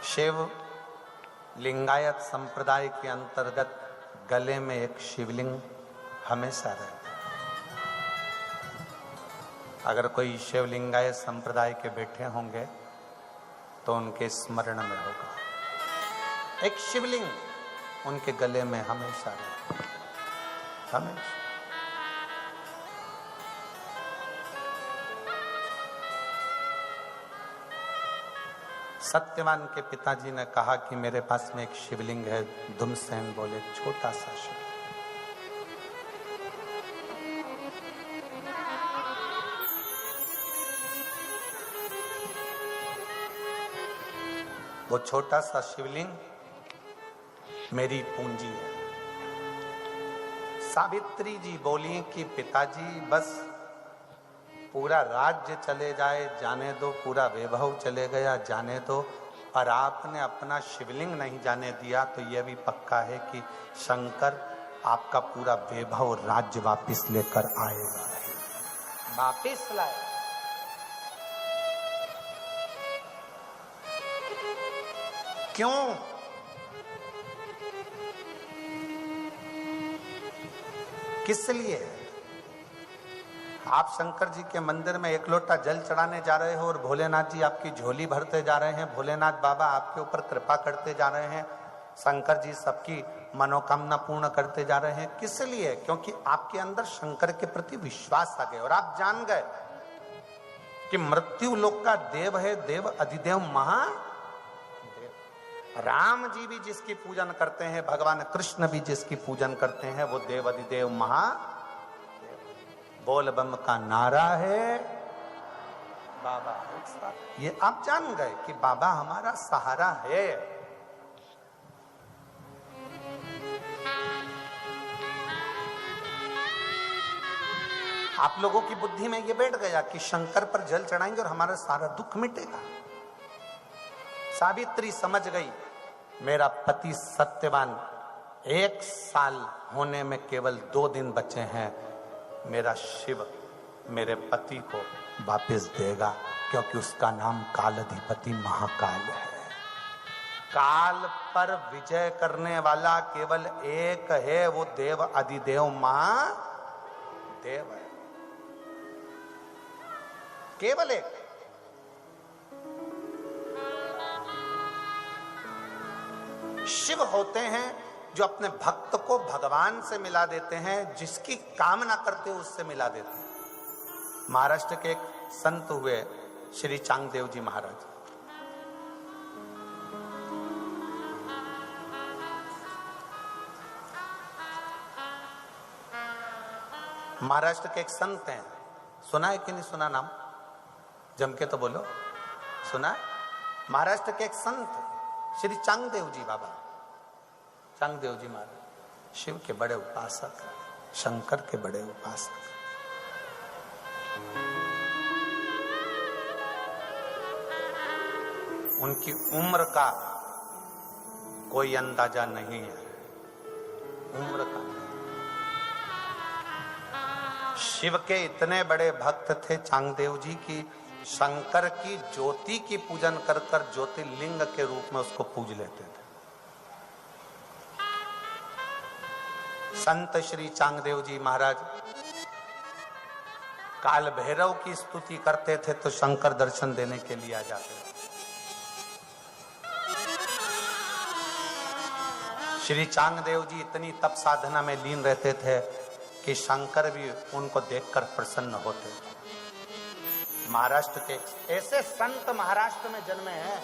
शिव लिंगायत संप्रदाय के अंतर्गत गले में एक शिवलिंग हमेशा रहता है। अगर कोई शिव लिंगायत संप्रदाय के बैठे होंगे तो उनके स्मरण में होगा एक शिवलिंग उनके गले में हमेशा रहता है, हमेशा। सत्यवान के पिताजी ने कहा कि मेरे पास में एक शिवलिंग है। धुमसेन बोले छोटा सा शिवलिंग। वो छोटा सा शिवलिंग मेरी पूंजी है। सावित्री जी बोली कि पिताजी बस पूरा राज्य चले जाए जाने दो, पूरा वैभव चले गया जाने दो, और आपने अपना शिवलिंग नहीं जाने दिया तो यह भी पक्का है कि शंकर आपका पूरा वैभव राज्य वापस लेकर आएगा, वापस लाए। क्यों? किस लिए? आप शंकर जी के मंदिर में एक लोटा जल चढ़ाने जा रहे हो और भोलेनाथ जी आपकी झोली भरते जा रहे हैं, भोलेनाथ बाबा आपके ऊपर कृपा करते जा रहे हैं, शंकर जी सबकी मनोकामना पूर्ण करते जा रहे हैं। किस लिए? क्योंकि आपके अंदर शंकर के प्रति विश्वास आ गया और आप जान गए कि मृत्यु लोक का देव है, देव अधिदेव महादेव। राम जी भी जिसकी पूजन करते हैं, भगवान कृष्ण भी जिसकी पूजन करते हैं, वो देव अधिदेव महादेव। बोल बम का नारा है बाबा। ये आप जान गए कि बाबा हमारा सहारा है। आप लोगों की बुद्धि में ये बैठ गया कि शंकर पर जल चढ़ाएंगे और हमारा सारा दुख मिटेगा। सावित्री समझ गई मेरा पति सत्यवान 1 साल होने में केवल 2 दिन बचे हैं, मेरा शिव मेरे पति को वापस देगा, क्योंकि उसका नाम कालाधिपति महाकाल है। काल पर विजय करने वाला केवल एक है, वो देव अधिदेव महादेव है, केवल एक। शिव होते हैं जो अपने भक्त को भगवान से मिला देते हैं, जिसकी कामना करते हो उससे मिला देते हैं। महाराष्ट्र के एक संत हुए श्री चांगदेव जी महाराज। महाराष्ट्र के एक संत हैं, सुना है कि नहीं सुना नाम? जम के तो बोलो, सुना है? महाराष्ट्र के एक संत श्री चांगदेव जी बाबा, चांगदेव जी महाराज शिव के बड़े उपासक, शंकर के बड़े उपासक। उनकी उम्र का कोई अंदाजा नहीं है, उम्र का नहीं। शिव के इतने बड़े भक्त थे चांगदेव जी की शंकर की ज्योति की पूजन कर कर ज्योतिर्लिंग के रूप में उसको पूज लेते थे। संत श्री चांगदेव जी महाराज काल भैरव की स्तुति करते थे तो शंकर दर्शन देने के लिए आ जाते थे। श्री चांगदेव जी इतनी तप साधना में लीन रहते थे कि शंकर भी उनको देखकर प्रसन्न होते थे। महाराष्ट्र के ऐसे संत महाराष्ट्र में जन्मे हैं।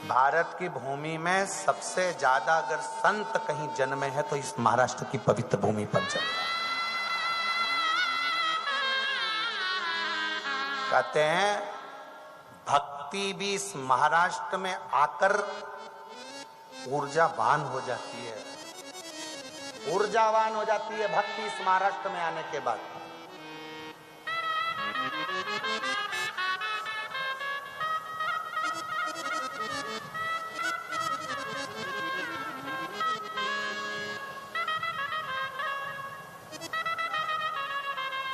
भारत की भूमि में सबसे ज्यादा अगर संत कहीं जन्मे हैं तो इस महाराष्ट्र की पवित्र भूमि पर जन्मे। कहते हैं भक्ति भी इस महाराष्ट्र में आकर ऊर्जावान हो जाती है, ऊर्जावान हो जाती है भक्ति इस महाराष्ट्र में आने के बाद।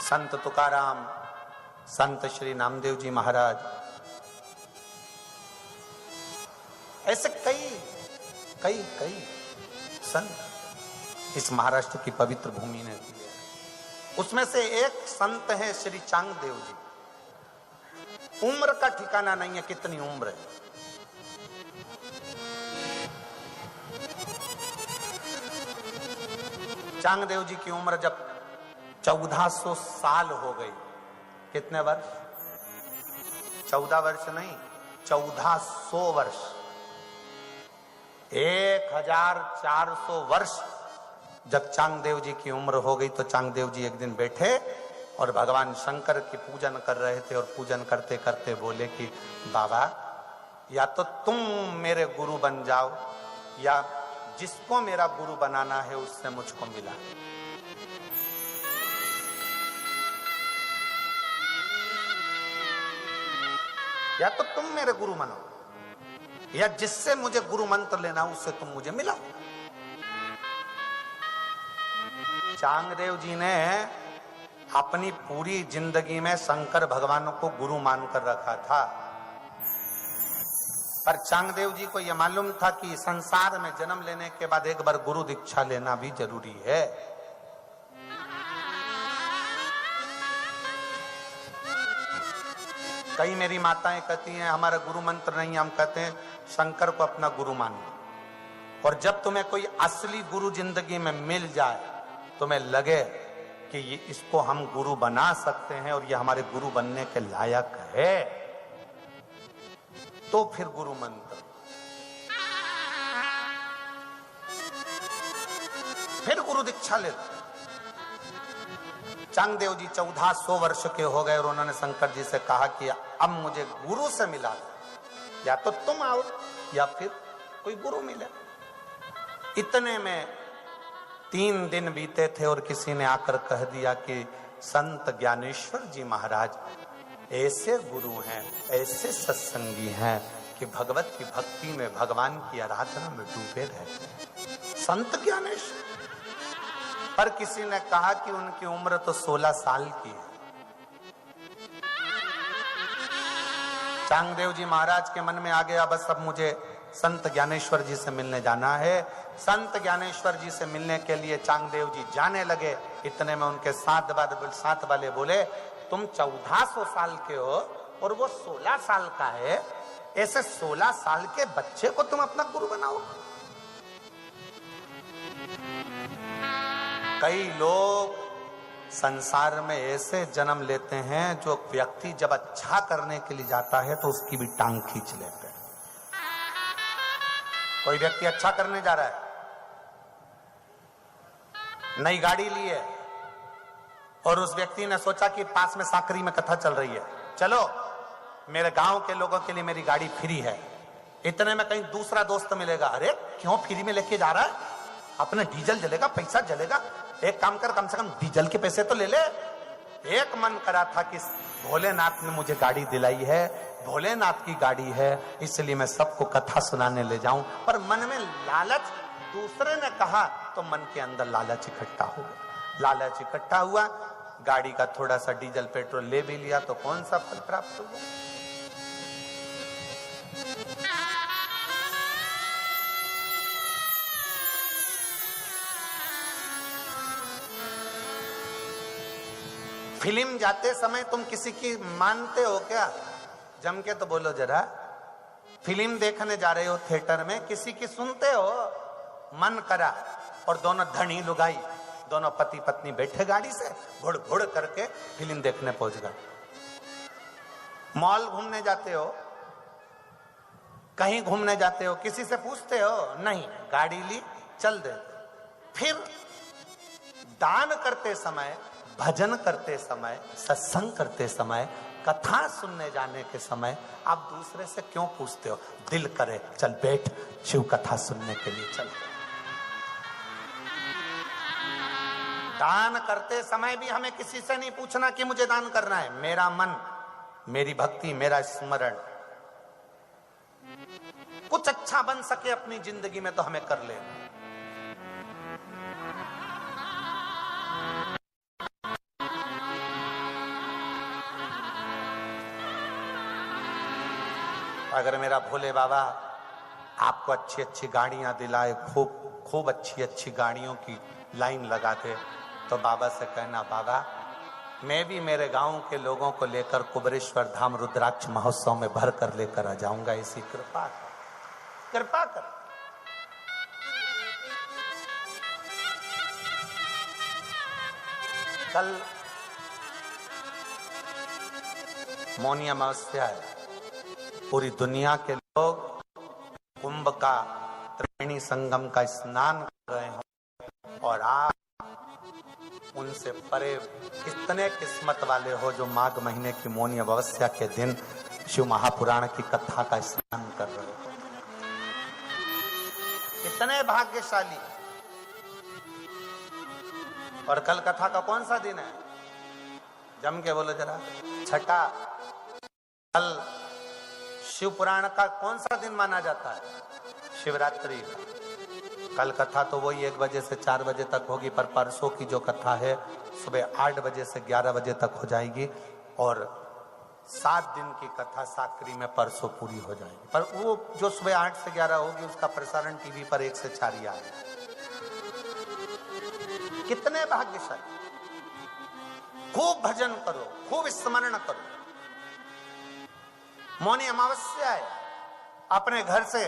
संत तुकाराम, संत श्री नामदेव जी महाराज, ऐसे कई कई कई संत इस महाराष्ट्र की पवित्र भूमि ने दिए। उसमें से एक संत है श्री चांगदेव जी। उम्र का ठिकाना नहीं है, कितनी उम्र है। चांगदेव जी की उम्र जब 1400 साल हो गई। कितने वर्ष? 14 वर्ष नहीं, 1400 वर्ष। 1400 वर्ष जब चांगदेव जी की उम्र हो गई तो चांगदेव जी एक दिन बैठे और भगवान शंकर की पूजन कर रहे थे, और पूजन करते करते बोले कि बाबा, या तो तुम मेरे गुरु बन जाओ, या जिसको मेरा गुरु बनाना है उससे मुझको मिला। या तो तुम मेरे गुरु बनो, या जिससे मुझे गुरु मंत्र लेना उससे तुम मुझे मिलाओ। चांगदेव जी ने अपनी पूरी जिंदगी में शंकर भगवान को गुरु मानकर रखा था, पर चांगदेव जी को यह मालूम था कि संसार में जन्म लेने के बाद एक बार गुरु दीक्षा लेना भी जरूरी है। कई मेरी माताएं कहती हैं हमारा गुरु मंत्र नहीं, हम कहते हैं शंकर को अपना गुरु मानो। और जब तुम्हें कोई असली गुरु जिंदगी में मिल जाए, तुम्हें लगे कि ये इसको हम गुरु बना सकते हैं और ये हमारे गुरु बनने के लायक है, तो फिर गुरु मंत्र, फिर गुरु दीक्षा ले। चांगदेव जी 1400 वर्ष के हो गए और उन्होंने शंकर जी से कहा कि अब मुझे गुरु से मिला, या तो तुम आओ या फिर कोई गुरु मिले। इतने में 3 दिन बीते थे और किसी ने आकर कह दिया कि संत ज्ञानेश्वर जी महाराज ऐसे गुरु हैं, ऐसे सत्संगी हैं कि भगवत की भक्ति में, भगवान की आराधना में डूबे रहते हैं। संत ज्ञानेश्वर। पर किसी ने कहा कि उनकी उम्र तो 16 साल की है। चांगदेव जी महाराज के मन में आ गया, बस अब मुझे संत ज्ञानेश्वर जी से मिलने जाना है। संत ज्ञानेश्वर जी से मिलने के लिए चांगदेव जी जाने लगे। इतने में उनके साथ वाले बोले, तुम 1400 साल के हो और वो 16 साल का है, ऐसे 16 साल के बच्चे को तुम अपना गुरु बनाओ। कई लोग संसार में ऐसे जन्म लेते हैं जो व्यक्ति जब अच्छा करने के लिए जाता है तो उसकी भी टांग खींच लेते हैं। कोई व्यक्ति अच्छा करने जा रहा है, नई गाड़ी ली है, और उस व्यक्ति ने सोचा कि पास में साकरी में कथा चल रही है, चलो मेरे गांव के लोगों के लिए मेरी गाड़ी फ्री है। इतने में कहीं दूसरा दोस्त मिलेगा, अरे क्यों फ्री में लेके जा रहा है, अपना डीजल जलेगा, पैसा जलेगा, एक काम कर, कम से कम डीजल के पैसे तो ले ले। एक मन करा था कि भोलेनाथ ने मुझे गाड़ी दिलाई है, भोलेनाथ की गाड़ी है, इसलिए मैं सबको कथा सुनाने ले जाऊं, पर मन में लालच, दूसरे ने कहा तो मन के अंदर लालच इकट्ठा हो गया। लालच इकट्ठा हुआ, गाड़ी का थोड़ा सा डीजल पेट्रोल ले भी लिया, तो कौन सा फल प्राप्त हुआ? फिल्म जाते समय तुम किसी की मानते हो क्या? जम के तो बोलो जरा। फिल्म देखने जा रहे हो थिएटर में, किसी की सुनते हो? मन करा और दोनों धनी लुगाई, दोनों पति पत्नी बैठे गाड़ी से, घुड़ घुड़ करके फिल्म देखने पहुंच गए। मॉल घूमने जाते हो, कहीं घूमने जाते हो, किसी से पूछते हो? नहीं, गाड़ी ली, चल दे। फिर दान करते समय, भजन करते समय, सत्संग करते समय, कथा सुनने जाने के समय आप दूसरे से क्यों पूछते हो? दिल करे चल बैठ, शिव कथा सुनने के लिए चल। दान करते समय भी हमें किसी से नहीं पूछना कि मुझे दान करना है। मेरा मन, मेरी भक्ति, मेरा स्मरण कुछ अच्छा बन सके अपनी जिंदगी में तो हमें कर ले। अगर मेरा भोले बाबा आपको अच्छी अच्छी गाड़ियां दिलाए, खूब खूब अच्छी अच्छी गाड़ियों की लाइन लगा दे, तो बाबा से कहना, बाबा मैं भी मेरे गांव के लोगों को लेकर कुबेरेश्वर धाम रुद्राक्ष महोत्सव में भर कर लेकर आ जाऊंगा, ऐसी कृपा कर, कृपा कर। कल मौनी अमावस्या है, पूरी दुनिया के लोग कुंभ का त्रिवेणी संगम का स्नान कर रहे हैं और आप उनसे परे कितने किस्मत वाले हो जो माघ महीने की मौनी अमावस्या के दिन शिव महापुराण की कथा का स्नान कर रहे हो। कितने भाग्यशाली। और कल कथा का कौन सा दिन है? जम के बोलो जरा। छठा। कल शिव पुराण का कौन सा दिन माना जाता है? शिवरात्रि का। कल कथा तो वही 1 बजे से 4 बजे तक होगी, पर परसों की जो कथा है सुबह 8 बजे से 11 बजे तक हो जाएगी और 7 दिन की कथा साकरी में परसों पूरी हो जाएगी। पर वो जो सुबह 8 से 11 होगी उसका प्रसारण टीवी पर 1 से 4 ही आएगा। कितने भाग्यशाली। खूब भजन करो, खूब स्मरण करो। मौनी अमावस्या है, अपने घर से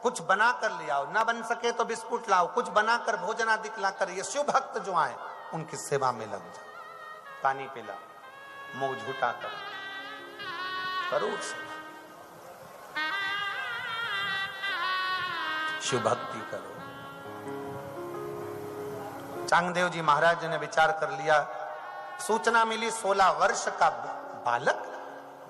कुछ बना कर ले आओ, ना बन सके तो बिस्कुट लाओ, कुछ बनाकर भोजन आदि लाकर ये शिव भक्त जो आए उनकी सेवा में लग जाओ। पानी पिला, मुंह झूठा करो, शिव भक्ति करो। चांगदेव जी महाराज जी ने विचार कर लिया, सूचना मिली 16 वर्ष का बालक।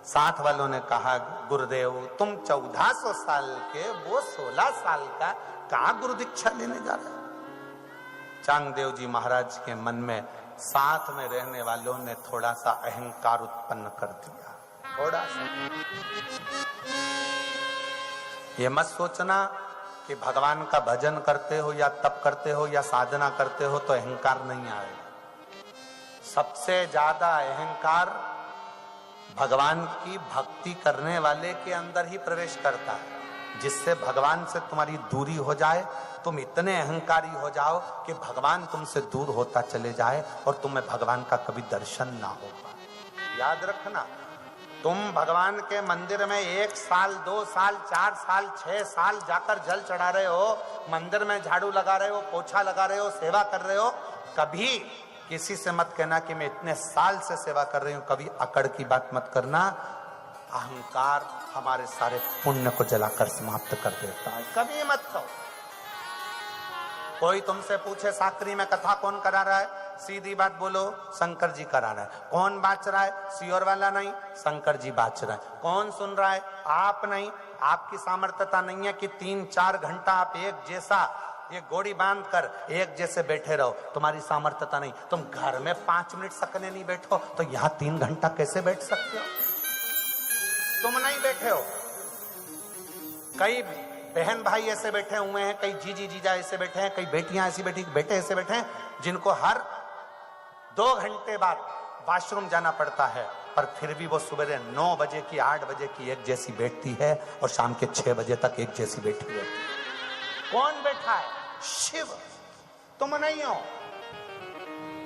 साथ वालों ने कहा, गुरुदेव तुम 1400 साल के, वो 16 साल का, कहां गुरु दीक्षा लेने जा रहे हैं? चांगदेव जी महाराज के मन में साथ में रहने वालों ने थोड़ा सा अहंकार उत्पन्न कर दिया, थोड़ा सा। ये मत सोचना कि भगवान का भजन करते हो या तप करते हो या साधना करते हो तो अहंकार नहीं आएगा। सबसे ज्यादा अहंकार भगवान की भक्ति करने वाले के अंदर ही प्रवेश करता है, जिससे भगवान से तुम्हारी दूरी हो जाए, तुम इतने अहंकारी हो जाओ कि भगवान तुमसे दूर होता चले जाए और तुम्हें भगवान का कभी दर्शन ना हो पाए। याद रखना, तुम भगवान के मंदिर में 1 साल 2 साल 4 साल 6 साल जाकर जल चढ़ा रहे हो, मंदिर में झाड़ू लगा रहे हो, पोछा लगा रहे हो, सेवा कर रहे हो, कभी किसी से मत कहना कि मैं इतने साल से सेवा कर रही हूं। कभी अकड़ की बात मत करना। अहंकार हमारे सारे पुण्य को जलाकर समाप्त कर देता है, कभी मत कहो। कोई तुमसे पूछे साकरी में कथा कौन करा रहा है, सीधी बात बोलो, शंकर जी करा रहा है। कौन बाच रहा है? सियोर वाला नहीं, शंकर जी बाच रहा है। कौन सुन रहा है? आप नहीं। आपकी सामर्थ्यता नहीं है कि 3-4 घंटा आप एक जैसा ये गोड़ी बांध कर एक जैसे बैठे रहो, तुम्हारी सामर्थ्यता नहीं। तुम घर में 5 मिनट सकने नहीं बैठो तो यहां 3 घंटा कैसे बैठ सकते हो? तुम नहीं बैठे हो। कई बहन भाई ऐसे बैठे हुए हैं, कई जीजी जीजा ऐसे बैठे हैं, कई बेटियां ऐसी बैठी, बेटे ऐसे बैठे हैं जिनको हर 2 घंटे बाद वॉशरूम जाना पड़ता है, पर फिर भी वो सुबह 9 बजे की 8 बजे की एक जैसी बैठती है और शाम के 6 बजे तक एक जैसी बैठी है। कौन बैठा है? शिव। तुम नहीं हो।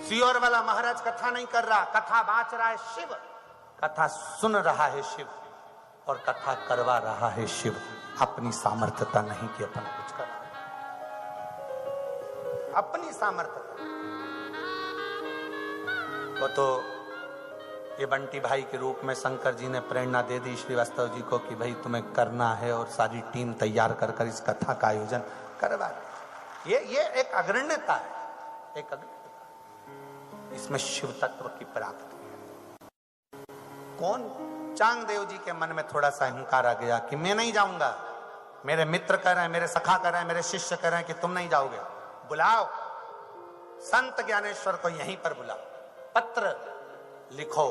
सियोर वाला महाराज कथा नहीं कर रहा, कथा बाँच रहा है शिव। कथा सुन रहा है शिव और कथा करवा रहा है शिव। अपनी सामर्थ्यता नहीं कि अपन कुछ कर, अपनी सामर्थ्यता। वो तो ये बंटी भाई के रूप में शंकर जी ने प्रेरणा दे दी श्रीवास्तव जी को कि भाई तुम्हें करना है, और सारी टीम तैयार कर इस कथा का आयोजन करवा। ये एक अग्रण्यता है, एक अग्रण्यता। इसमें शिव तत्व की प्राप्ति है। कौन? चांगदेव जी के मन में थोड़ा सा अहंकार आ गया कि मैं नहीं जाऊंगा। मेरे मित्र कह रहे हैं, मेरे सखा कह रहे हैं, मेरे शिष्य कह रहे हैं कि तुम नहीं जाओगे। बुलाओ संत ज्ञानेश्वर को, यहीं पर बुलाओ, पत्र लिखो।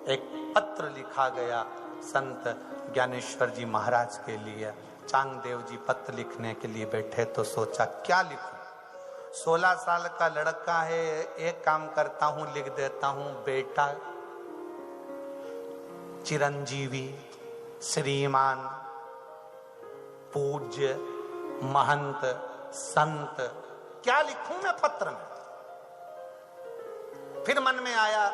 एक पत्र लिखा गया संत ज्ञानेश्वर जी महाराज के लिए। चांगदेव जी पत्र लिखने के लिए बैठे तो सोचा क्या लिखूं। 16 साल का लड़का है, एक काम करता हूं, लिख देता हूं, बेटा चिरंजीवी श्रीमान पूज्य, महंत, संत, क्या लिखूं मैं पत्र में? फिर मन में आया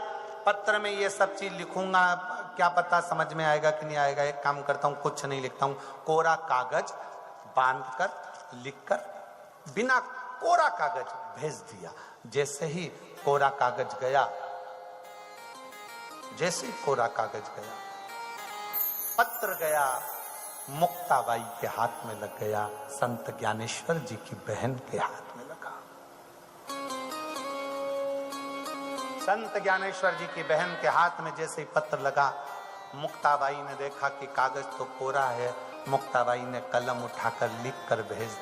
पत्र में ये सब चीज लिखूंगा, क्या पता समझ में आएगा कि नहीं आएगा। एक काम करता हूं, कुछ नहीं लिखता हूं, कोरा कागज बांधकर लिखकर बिना कोरा कागज भेज दिया। जैसे ही कोरा कागज गया, जैसे ही कोरा कागज गया, पत्र गया, मुक्ताबाई के हाथ में लग गया, संत ज्ञानेश्वर जी की बहन के हाथ में लगा। संत ज्ञानेश्वर जी की बहन के हाथ में जैसे ही पत्र लगा, मुक्ताबाई ने देखा कि कागज तो कोरा है। मुक्ताबाई ने कलम उठाकर लिख कर भेज दिया।